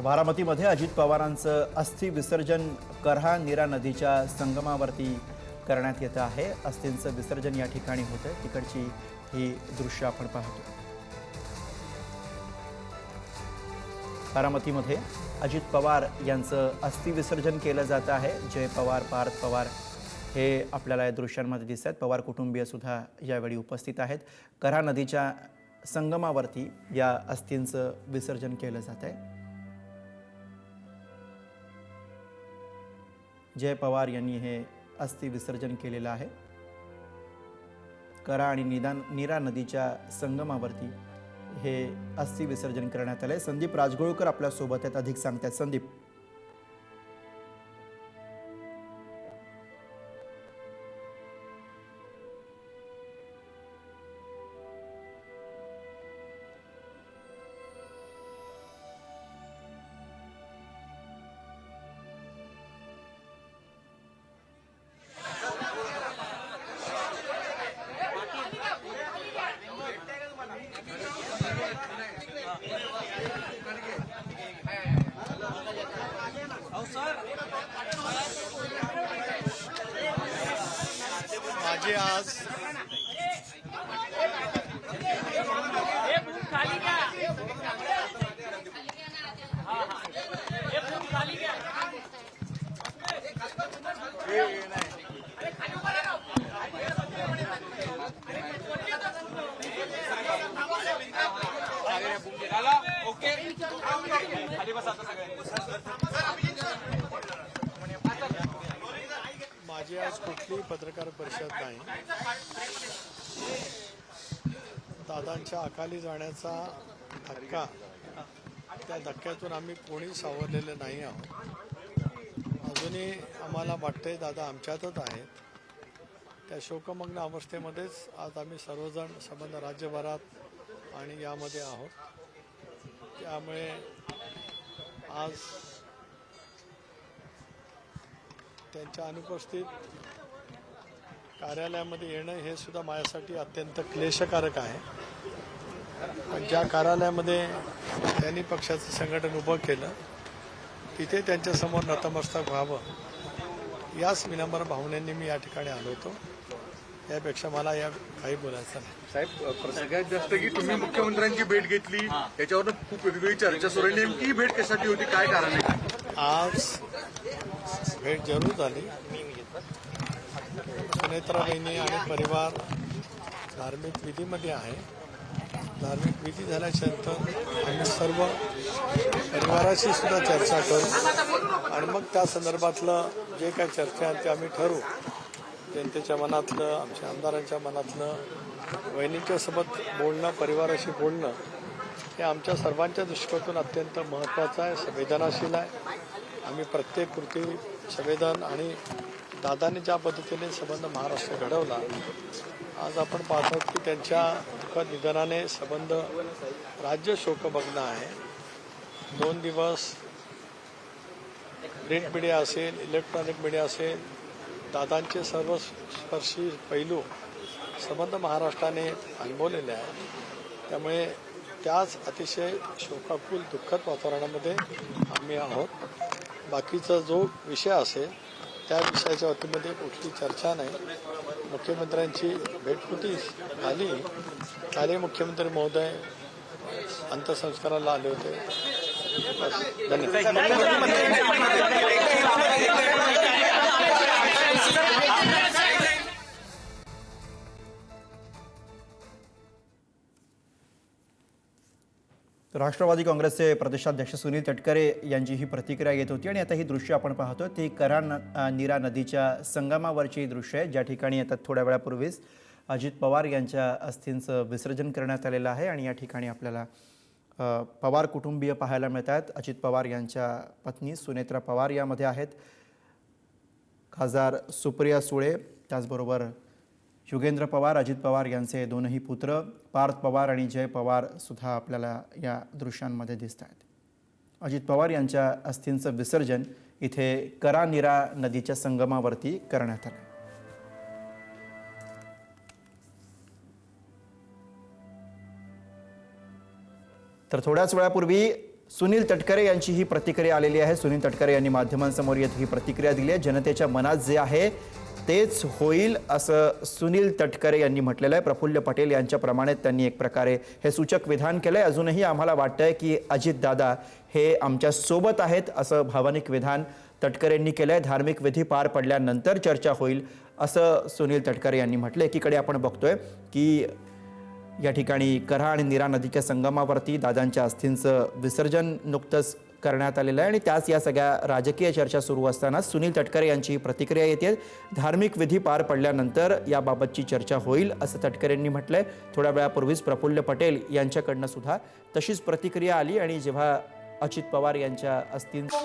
बारामतीमध्ये अजित पवारांचं अस्थि विसर्जन करहा नीरा नदीच्या संगमावरती करण्यात येतं आहे। अस्थींचं विसर्जन या ठिकाणी होतं। तिकडची ही दृश्य आपण पाहतो। बारामतीमध्ये अजित पवार यांचं अस्थि विसर्जन केलं जात आहे। जय पवार, पार्थ पवार हे आपल्याला या दृश्यांमध्ये दिसतात। पवार कुटुंबीय सुद्धा यावेळी उपस्थित आहेत। करहा नदीच्या संगमावरती या अस्थींचं विसर्जन केलं जात आहे। जय पवार यांनी हे अस्थि विसर्जन केलेलं आहे। करा आणि नीरा नदीच्या संगमावरती हे अस्थि विसर्जन करण्यात आले। संदीप राजगुळकर आपल्या सोबत आहेत, अधिक सांगतात। संदीप, माझे आज माझी आज कुठलीही पत्रकार परिषद नाही। दादांच्या अकाली जाण्याचा धक्का, त्या धक्क्यातून आम्ही कोणी सावरलेले नाही आहोत। अजूनही आम्हाला वाटतंय दादा आमच्यातच आहेत। त्या शोकमग्न अवस्थेमध्येच आज आम्ही सर्वजण संबंध राज्यभरात आणि यामध्ये आहोत। त्यामुळे आज त्यांच्या अनुपस्थित कार्यालयामध्ये येणं हे सुद्धा माझ्यासाठी अत्यंत क्लेशकारक आहे। पण ज्या कार्यालयामध्ये त्यांनी पक्षाचं संघटन उभं केलं तिथे त्यांच्यासमोर नतमस्तक व्हावं याच विनम्र भावनेने मी या ठिकाणी आलो होतो। यापेक्षा मला या काही बोलायचं नाही। साहेब, सगळ्यात जास्त की तुम्ही मुख्यमंत्र्यांची भेट घेतली याच्यावर खूप वेगवेगळी चर्चा सुरू आहे। नेमकी ही भेट कशासाठी होती, काय कारण आहे? आज भेट जरूर झाली। सुनेत्रा बहिणी आणि परिवार धार्मिक विधीमध्ये आहे। धार्मिक विधी झाल्याच्या नंतर आम्ही सर्व परिवाराशी सुद्धा चर्चा करू आणि मग त्या संदर्भातलं जे काही चर्चा आहे ते आम्ही ठरवू। जनतेच्या मनातलं, आमच्या आमदारांच्या मनातलं, वहिनींच्या सोबत बोलणं, परिवाराशी बोलणं हे आमच्या सर्वांच्या दृष्टीकोनातून अत्यंत महत्त्वाचं आहे, संवेदनाशील आहे। आम्ही प्रत्येक कृती संवेदन आणि दादांनी ज्या पद्धतीने संबंध महाराष्ट्र घडवला, आज आपण पाहतो की त्यांच्या दुःखद निधनाने संबंध राज्य शोकमग्न आहे। 2 दिवस प्रिंट मीडिया असेल, इलेक्ट्रॉनिक मीडिया असेल, दादांचे सर्वस्पर्शी पैलू संबंध महाराष्ट्राने अनुभवलेले आहे। त्यामुळे त्याच अतिशय शोकाकुल दुःखद वातावरणामध्ये आम्ही आहोत। बाकीचा जो विषय असेल त्या विषयाच्या वतीमध्ये कुठली चर्चा नाही। मुख्यमंत्र्यांची भेटकुटी झाली, काल मुख्यमंत्री महोदय अंत्यसंस्काराला आले होते। बस, धन्यवाद। राष्ट्रवादी काँग्रेसचे प्रदेशाध्यक्ष सुनील तटकरे यांची ही प्रतिक्रिया येत होती आणि आता ही दृश्य आपण पाहतोय ती करहा नीरा नदीच्या संगमावरची दृश्य आहे, ज्या ठिकाणी आता थोड्या वेळापूर्वीच अजित पवार यांच्या अस्थींचं विसर्जन करण्यात आलेलं आहे। आणि या ठिकाणी आपल्याला पवार कुटुंबीय पाहायला मिळतात। अजित पवार यांच्या पत्नी सुनेत्रा पवार यामध्ये आहेत, खासदार सुप्रिया सुळे, त्याचबरोबर युगेंद्र पवार, अजित पवार यांचे 2ही पुत्र पार्थ पवार आणि जय पवार सुद्धा आपल्याला या दृश्यांमध्ये दिसत आहेत। अजित पवार यांच्या अस्थींचं विसर्जन इथे करहा नीरा नदीच्या संगमावरती करण्यात आलं। तर थोड्याच वेळापूर्वी सुनील तटकरे यांची ही प्रतिक्रिया आलेली आहे. सुनील तटकरे यांनी माध्यमांसमोर येत ही प्रतिक्रिया दिली आहे. जनतेच्या मनात जे आहे तेच होईल असं सुनील तटकरे यांनी म्हटलेलं आहे. प्रफुल्ल पटेल यांच्याप्रमाणे त्यांनी एक प्रकारे हे सूचक विधान केलंय. अजूनही आम्हाला वाटतंय की अजितदादा हे आमच्या सोबत आहेत असं भावनिक विधान तटकरेंनी केलंय. धार्मिक विधी पार पडल्यानंतर चर्चा होईल असं सुनील तटकरे यांनी म्हटलं. एकीकडे आपण बघतोय की या ठिकाणी कऱ्हा आणि नीरा नदीच्या संगमावरती दादांच्या अस्थींचं विसर्जन नुकतंच करण्यात आलेलं आहे आणि त्याच या सगळ्या राजकीय चर्चा सुरू असताना सुनील तटकरे यांची ही प्रतिक्रिया येते. धार्मिक विधी पार पडल्यानंतर याबाबतची चर्चा होईल असं तटकरेंनी म्हटलंय. थोड्या वेळापूर्वीच प्रफुल्ल पटेल यांच्याकडनं सुद्धा तशीच प्रतिक्रिया आली आणि जेव्हा अजित पवार यांच्या अस्थींचं